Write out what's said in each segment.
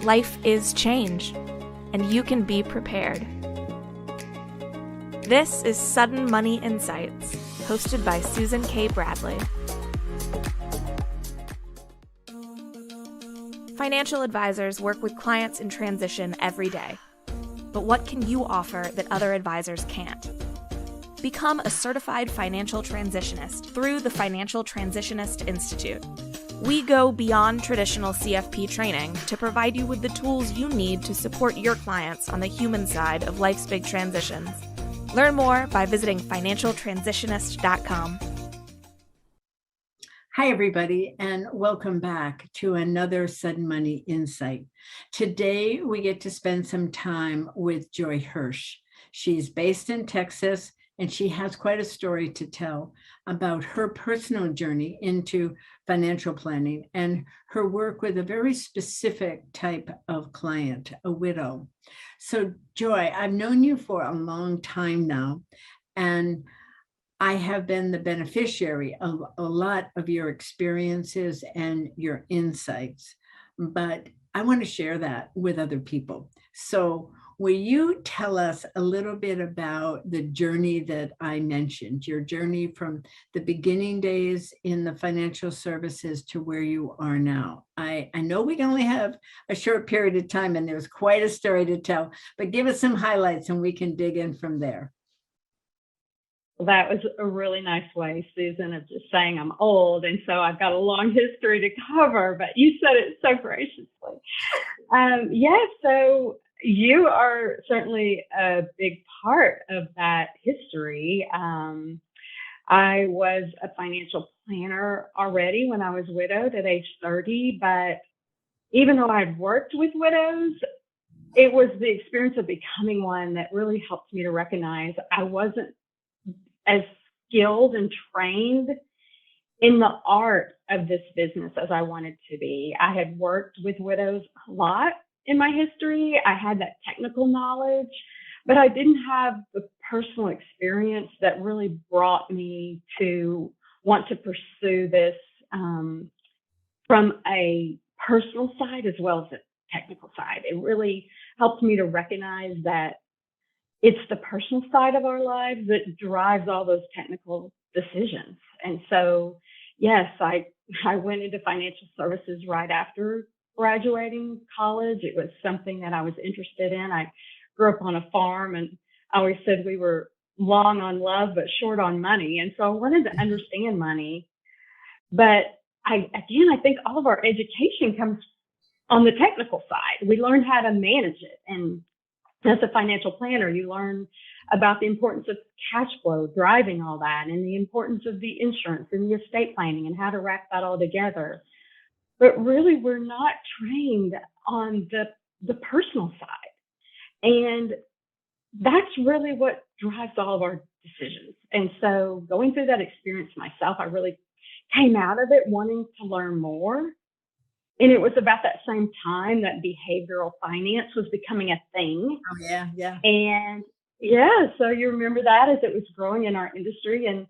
Life is change, and you can be prepared. This is Sudden Money Insights, hosted by Susan K. Bradley. Financial advisors work with clients in transition every day. But what can you offer that other advisors can't? Become a certified financial transitionist through the Financial Transitionist Institute. We go beyond traditional CFP training to provide you with the tools you need to support your clients on the human side of life's big transitions. Learn more by visiting financialtransitionist.com. Hi, everybody, and welcome back to another Sudden Money Insight. Today, we get to spend some time with Joy Kirsch. She's based in Texas, and she has quite a story to tell about her personal journey into financial planning and her work with a very specific type of client, a widow. So, Joy, I've known you for a long time now, and I have been the beneficiary of a lot of your experiences and your insights, but I want to share that with other people. So will you tell us a little bit about the journey that I mentioned, your journey from the beginning days in the financial services to where you are now? I know we can only have a short period of time and there's quite a story to tell, but give us some highlights and we can dig in from there. Well, that was a really nice way, Susan, of just saying I'm old. And so I've got a long history to cover, but you said it so graciously. So you are certainly a big part of that history. I was a financial planner already when I was widowed at age 30, but even though I'd worked with widows, it was the experience of becoming one that really helped me to recognize I wasn't as skilled and trained in the art of this business as I wanted to be. I had worked with widows a lot in my history. I had that technical knowledge, but I didn't have the personal experience that really brought me to want to pursue this from a personal side as well as a technical side. It really helped me to recognize that it's the personal side of our lives that drives all those technical decisions. And so, yes, I went into financial services right after graduating college. It was something that I was interested in. I grew up on a farm, and I always said we were long on love, but short on money. And so I wanted to understand money. But I think all of our education comes on the technical side. We learn how to manage it. And as a financial planner, you learn about the importance of cash flow, driving all that, and the importance of the insurance and the estate planning and how to wrap that all together. But really, we're not trained on the personal side. And that's really what drives all of our decisions. And so going through that experience myself, I really came out of it wanting to learn more. And it was about that same time that behavioral finance was becoming a thing. Oh, yeah. And so you remember that as it was growing in our industry. And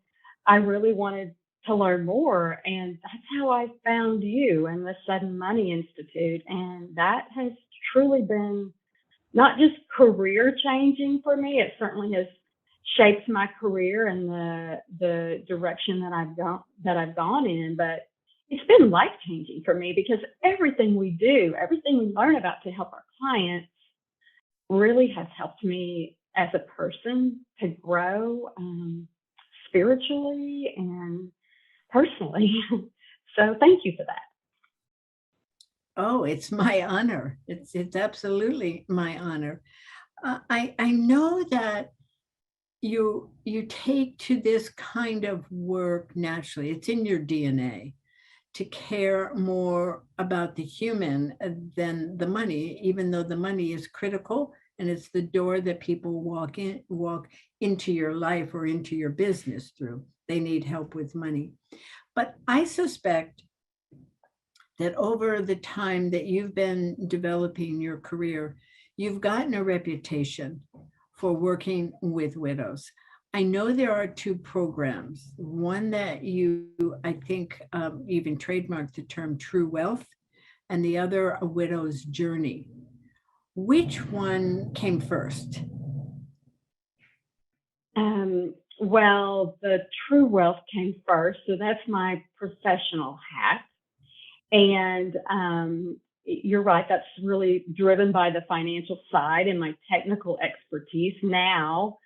I really wanted to learn more. And that's how I found you and the Sudden Money Institute. And that has truly been not just career changing for me. It certainly has shaped my career and the direction that I've gone in. But it's been life-changing for me because everything we do, everything we learn about to help our clients really has helped me as a person to grow spiritually and personally. So thank you for that. Oh, it's my honor. It's absolutely my honor. I know that you take to this kind of work naturally. It's in your DNA to care more about the human than the money, even though the money is critical and it's the door that people walk into your life or into your business through. They need help with money. But I suspect that over the time that you've been developing your career, you've gotten a reputation for working with widows. I know there are two programs, one that you, I think, even trademarked the term True Wealth, and the other A Widow's Journey. Which one came first? Well, the True Wealth came first, so that's my professional hat. And you're right, that's really driven by the financial side and my technical expertise now,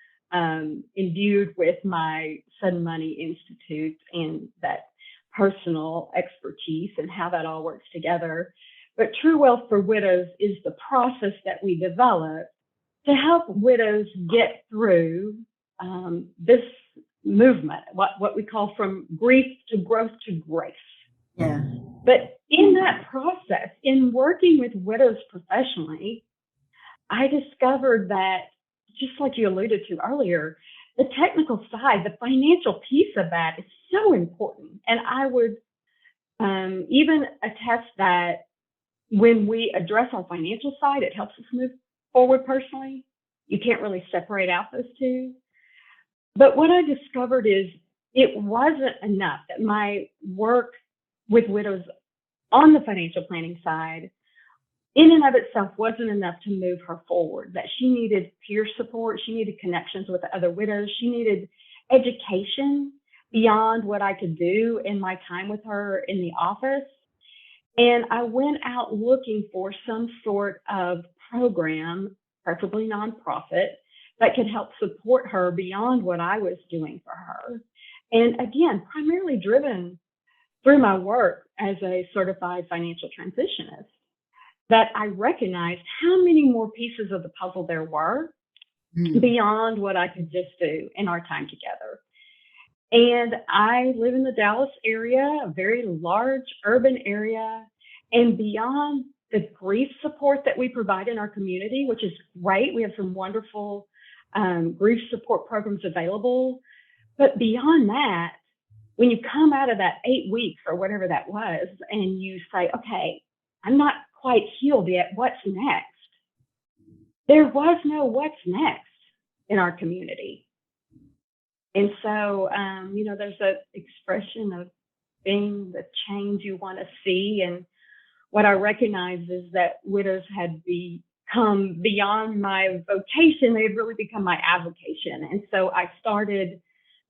imbued with my Sudden Money Institute and that personal expertise and how that all works together. But True Wealth for Widows is the process that we develop to help widows get through this movement, what we call from grief to growth to grace. Yeah. But in that process, in working with widows professionally, I discovered that, just like you alluded to earlier, the technical side, the financial piece of that is so important. And I would even attest that when we address our financial side, it helps us move forward personally. You can't really separate out those two. But what I discovered is it wasn't enough that my work with widows on the financial planning side, in and of itself, wasn't enough to move her forward, that she needed peer support. She needed connections with other widows. She needed education beyond what I could do in my time with her in the office. And I went out looking for some sort of program, preferably nonprofit, that could help support her beyond what I was doing for her. And again, primarily driven through my work as a certified financial transitionist, that I recognized how many more pieces of the puzzle there were beyond what I could just do in our time together. And I live in the Dallas area, a very large urban area, and beyond the grief support that we provide in our community, which is great. We have some wonderful grief support programs available. But beyond that, when you come out of that 8 weeks or whatever that was, and you say, okay, I'm not quite healed yet, what's next? There was no what's next in our community. And so, there's an expression of being the change you want to see. And what I recognize is that widows had become beyond my vocation. They had really become my avocation. And so I started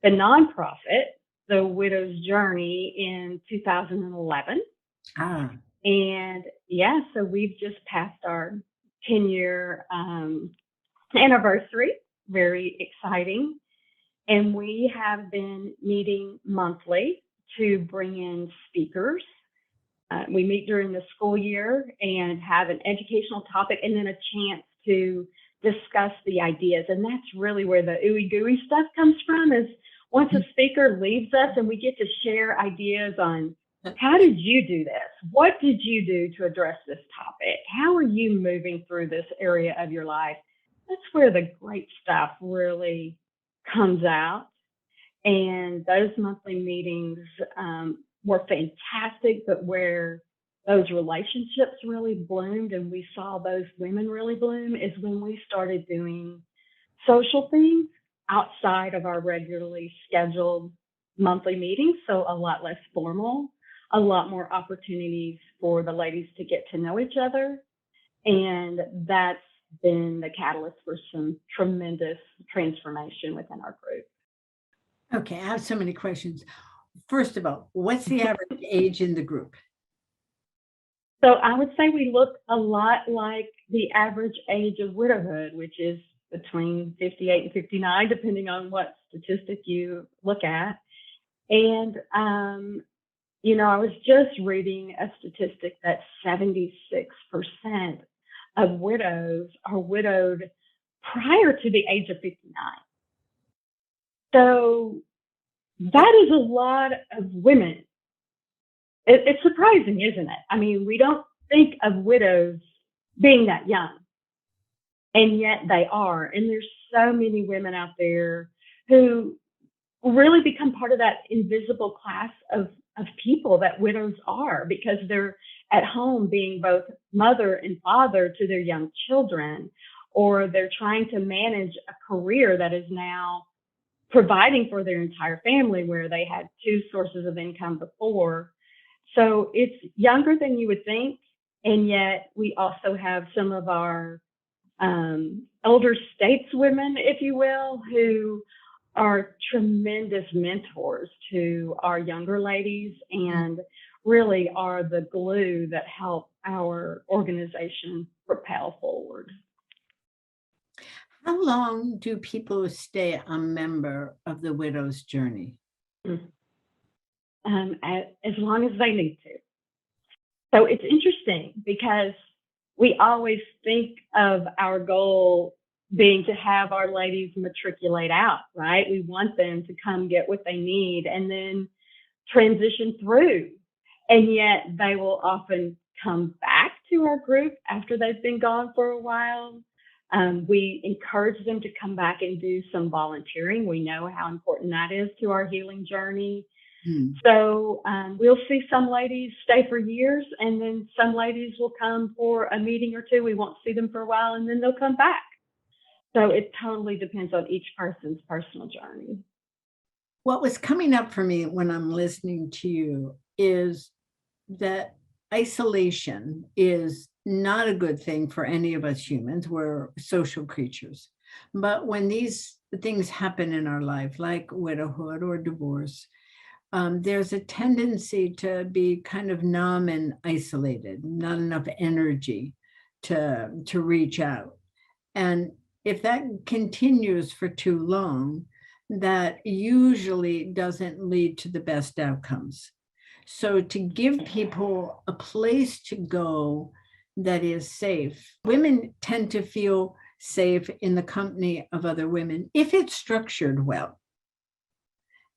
the nonprofit, The Widow's Journey, in 2011. And yeah, so we've just passed our 10-year anniversary. Very exciting. And we have been meeting monthly to bring in speakers. We meet during the school year and have an educational topic and then a chance to discuss the ideas. And that's really where the ooey gooey stuff comes from, is once a speaker leaves us and we get to share ideas on how did you do this? What did you do to address this topic? How are you moving through this area of your life? That's where the great stuff really comes out. And those monthly meetings were fantastic, but where those relationships really bloomed and we saw those women really bloom is when we started doing social things outside of our regularly scheduled monthly meetings. So a lot less formal, a lot more opportunities for the ladies to get to know each other. And that's been the catalyst for some tremendous transformation within our group. Okay, I have so many questions. First of all, what's the average age in the group? So I would say we look a lot like the average age of widowhood, which is between 58 and 59, depending on what statistic you look at. And, I was just reading a statistic that 76% of widows are widowed prior to the age of 59. So that is a lot of women. It's surprising, isn't it? I mean, we don't think of widows being that young, and yet they are. And there's so many women out there who really become part of that invisible class of people that widows are, because they're at home being both mother and father to their young children, or they're trying to manage a career that is now providing for their entire family where they had two sources of income before. So it's younger than you would think, And yet we also have some of our elder stateswomen, if you will, who are tremendous mentors to our younger ladies and really are the glue that help our organization propel forward. How long do people stay a member of the Widow's Journey? As long as they need to. So it's interesting because we always think of our goal being to have our ladies matriculate out, right? We want them to come get what they need and then transition through. And yet they will often come back to our group after they've been gone for a while. We encourage them to come back and do some volunteering. We know how important that is to our healing journey. So we'll see some ladies stay for years, and then some ladies will come for a meeting or two. We won't see them for a while, and then they'll come back. So it totally depends on each person's personal journey. What was coming up for me when I'm listening to you is that isolation is not a good thing for any of us humans. We're social creatures. But when these things happen in our life, like widowhood or divorce, there's a tendency to be kind of numb and isolated, not enough energy to reach out. And if that continues for too long, that usually doesn't lead to the best outcomes. So to give people a place to go that is safe, women tend to feel safe in the company of other women if it's structured well.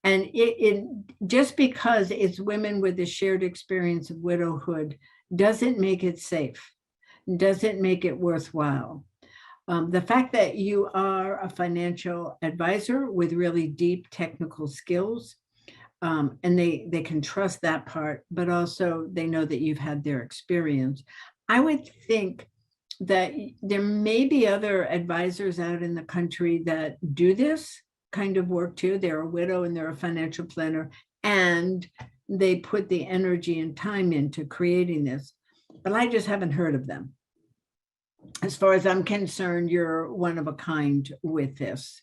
And it just because it's women with a shared experience of widowhood doesn't make it safe, doesn't make it worthwhile. The fact that you are a financial advisor with really deep technical skills, and they can trust that part, but also they know that you've had their experience. I would think that there may be other advisors out in the country that do this kind of work too. They're a widow and they're a financial planner, and they put the energy and time into creating this, but I just haven't heard of them. As far as I'm concerned, you're one of a kind with this.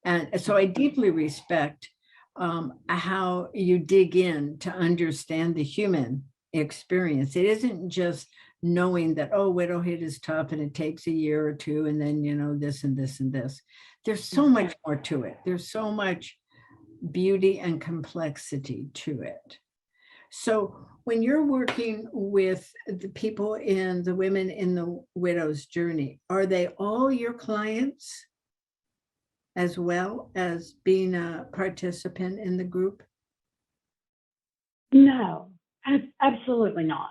And so I deeply respect how you dig in to understand the human experience. It isn't just knowing that, oh, widowhood is tough and it takes a year or two, and then, this and this and this. There's so much more to it. There's so much beauty and complexity to it. So when you're working with the people in the women in the widow's journey, are they all your clients as well as being a participant in the group? No, absolutely not.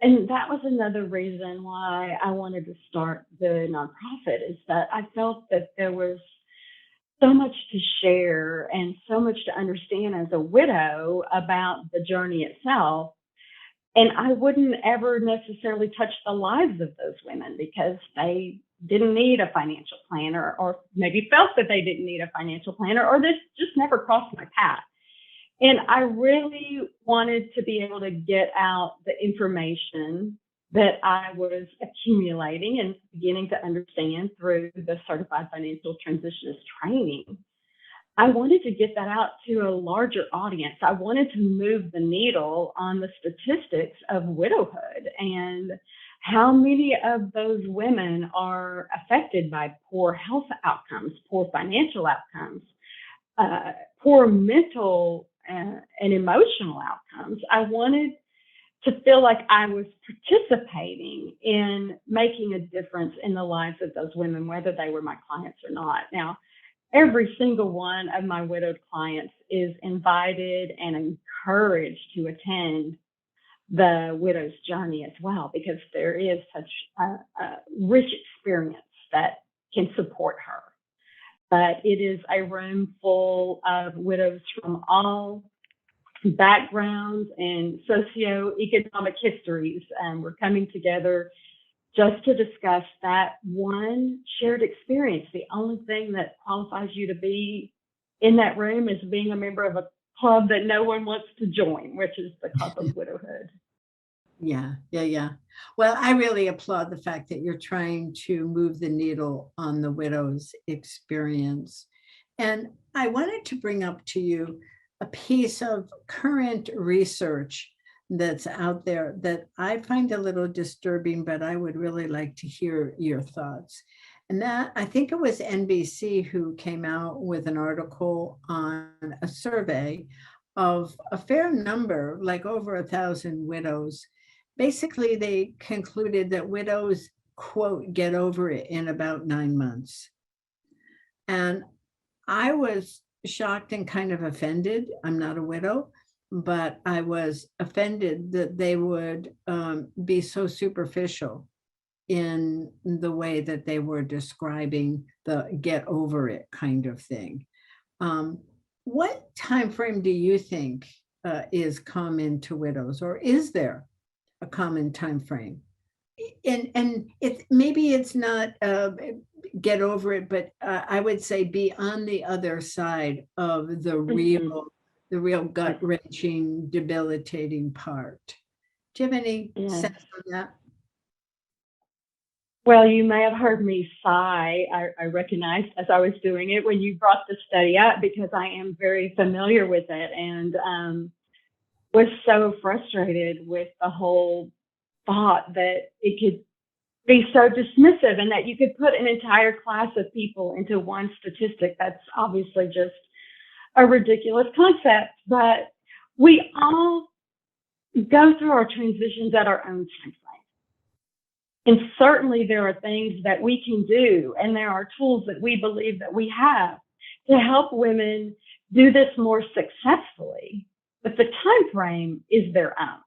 And that was another reason why I wanted to start the nonprofit, is that I felt that there was so much to share and so much to understand as a widow about the journey itself. And I wouldn't ever necessarily touch the lives of those women because they didn't need a financial planner, or maybe felt that they didn't need a financial planner, or this just never crossed my path. And I really wanted to be able to get out the information that I was accumulating and beginning to understand through the Certified Financial Transitionist training. I wanted to get that out to a larger audience. I wanted to move the needle on the statistics of widowhood and how many of those women are affected by poor health outcomes, poor financial outcomes, poor mental and emotional outcomes. I wanted to feel like I was participating in making a difference in the lives of those women, whether they were my clients or not. Now, every single one of my widowed clients is invited and encouraged to attend the widow's journey as well, because there is such a rich experience that can support her. But it is a room full of widows from all backgrounds and socioeconomic histories. And we're coming together just to discuss that one shared experience. The only thing that qualifies you to be in that room is being a member of a club that no one wants to join, which is the Club of Widowhood. Yeah, yeah, yeah. Well, I really applaud the fact that you're trying to move the needle on the widow's experience. And I wanted to bring up to you a piece of current research that's out there that I find a little disturbing, but I would really like to hear your thoughts. And that I think it was NBC who came out with an article on a survey of a fair number, like over 1,000 widows. Basically, they concluded that widows, quote, get over it in about 9 months. And I was shocked and kind of offended. I'm not a widow, but I was offended that they would be so superficial in the way that they were describing the get over it kind of thing. Um, what time frame do you think is common to widows, or is there a common time frame? And it maybe it's not get over it, but I would say be on the other side of Mhm. the real gut Yes. wrenching, debilitating part. Do you have any Yes. sense of that? Well, you may have heard me sigh. I recognized as I was doing it when you brought the study up because I am very familiar with it and was so frustrated with the whole thought that it could be so dismissive and that you could put an entire class of people into one statistic. That's obviously just a ridiculous concept, but we all go through our transitions at our own time frame. And certainly there are things that we can do, and there are tools that we believe that we have to help women do this more successfully. But the time frame is their own.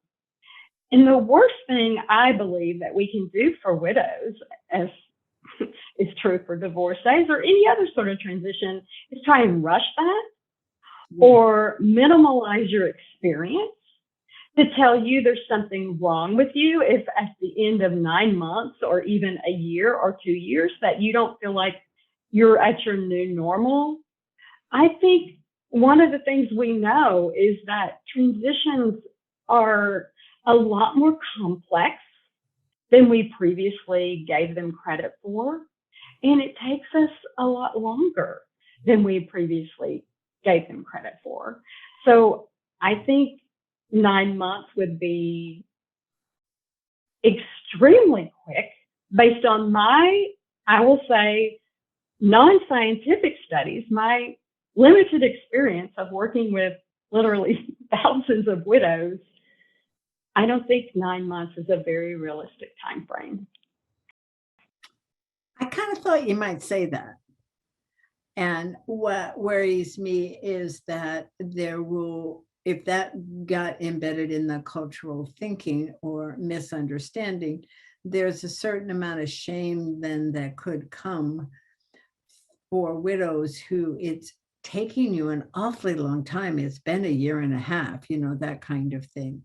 And the worst thing I believe that we can do for widows, as is true for divorcees or any other sort of transition, is try and rush that Yeah. or minimalize your experience to tell you there's something wrong with you if at the end of 9 months or even a year or 2 years that you don't feel like you're at your new normal. I think one of the things we know is that transitions are a lot more complex than we previously gave them credit for. And it takes us a lot longer than we previously gave them credit for. So I think 9 months would be extremely quick based on my, I will say, non scientific studies, my limited experience of working with literally thousands of widows. I don't think 9 months is a very realistic time frame. I kind of thought you might say that. And what worries me is that there will, if that got embedded in the cultural thinking or misunderstanding, there's a certain amount of shame then that could come for widows who it's taking you an awfully long time. It's been a year and a half, that kind of thing,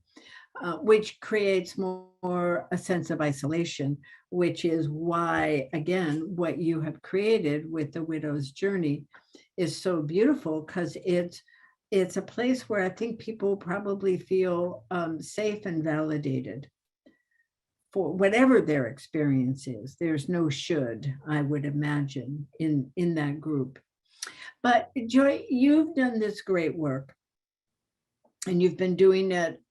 which creates more a sense of isolation, which is why, again, what you have created with the widow's journey is so beautiful because it's a place where I think people probably feel safe and validated for whatever their experience is. There's no should, I would imagine, in that group. But Joy, you've done this great work and you've been doing it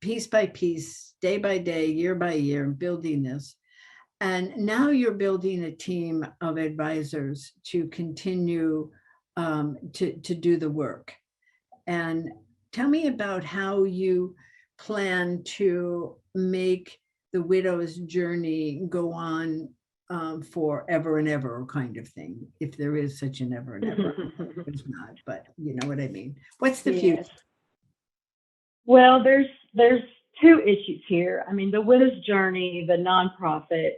piece by piece, day by day, year by year, building this. And now you're building a team of advisors to continue to do the work. And tell me about how you plan to make the widow's journey go on forever and ever kind of thing, if there is such an ever and ever. There's not, but you know what I mean. What's the future? Yes. Well, there's two issues here. I mean, the Widow's Journey, the nonprofit,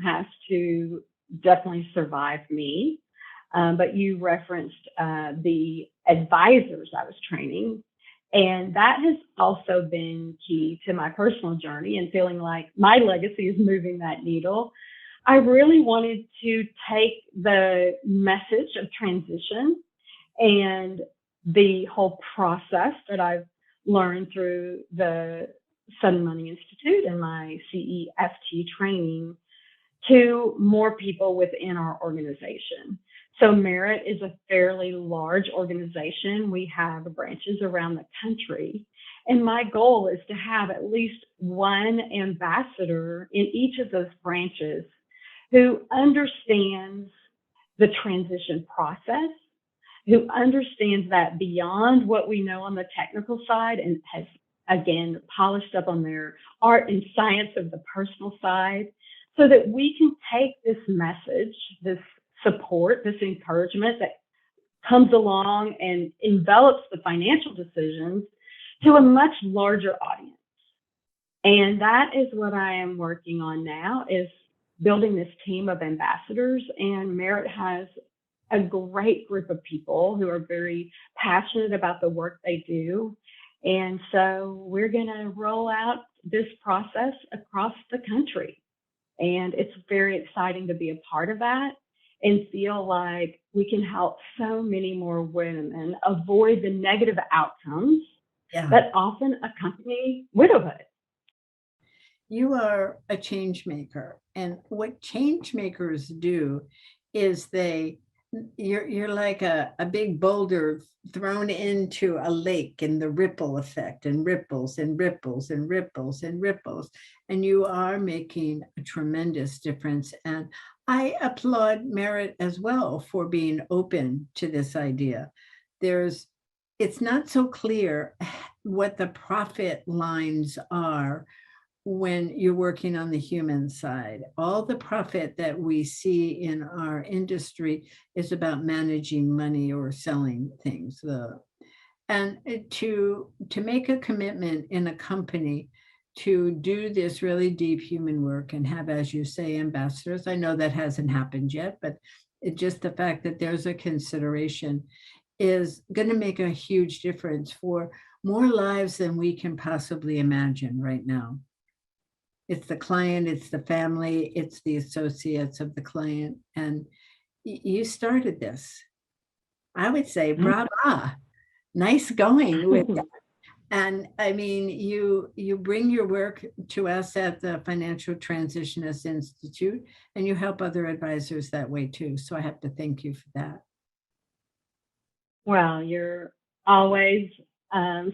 has to definitely survive me. But you referenced the advisors I was training, and that has also been key to my personal journey and feeling like my legacy is moving that needle. I really wanted to take the message of transition and the whole process that I've learned through the Sudden Money Institute and my CEFT training to more people within our organization. So Merit is a fairly large organization. We have branches around the country. And my goal is to have at least one ambassador in each of those branches who understands the transition process, who understands that beyond what we know on the technical side and has, again, polished up on their art and science of the personal side, so that we can take this message, this support, this encouragement that comes along and envelops the financial decisions to a much larger audience. And that is what I am working on now, is building this team of ambassadors. And Merit has a great group of people who are very passionate about the work they do. And so we're going to roll out this process across the country. And it's very exciting to be a part of that and feel like we can help so many more women avoid the negative outcomes that often accompany widowhood. You are a change maker. And what change makers do is you're like a big boulder thrown into a lake, and the ripple effect, and ripples and ripples and ripples and ripples. And you are making a tremendous difference. And I applaud Merit as well for being open to this idea. It's not so clear what the profit lines are when you're working on the human side. All the profit that we see in our industry is about managing money or selling things. And to make a commitment in a company to do this really deep human work and have, as you say, ambassadors. I know that hasn't happened yet, but just the fact that there's a consideration is going to make a huge difference for more lives than we can possibly imagine right now. It's the client, it's the family, it's the associates of the client. And you started this. I would say, brava, nice going with that. And I mean, you bring your work to us at the Financial Transitionist Institute, and you help other advisors that way too. So I have to thank you for that. Well, you're always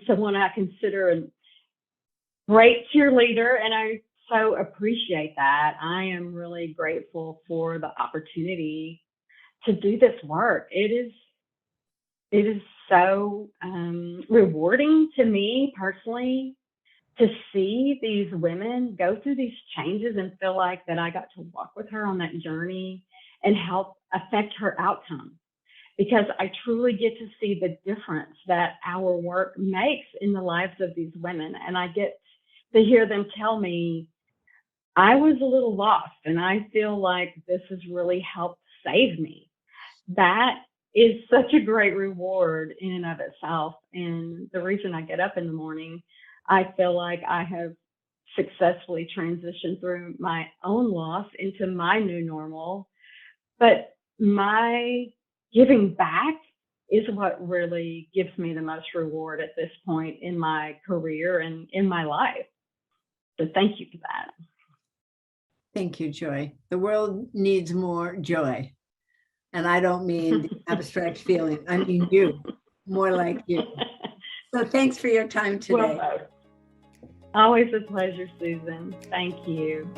someone I consider a great cheerleader, and I so appreciate that. I am really grateful for the opportunity to do this work. It is so rewarding to me personally to see these women go through these changes and feel like that I got to walk with her on that journey and help affect her outcome, because I truly get to see the difference that our work makes in the lives of these women. And I get to hear them tell me, I was a little lost and I feel like this has really helped save me. That is such a great reward in and of itself. And the reason I get up in the morning, I feel like I have successfully transitioned through my own loss into my new normal. But my giving back is what really gives me the most reward at this point in my career and in my life. So thank you for that. Thank you, Joy. The world needs more joy. And I don't mean the abstract feeling. I mean you, more like you. So thanks for your time today. Well, always a pleasure, Susan. Thank you.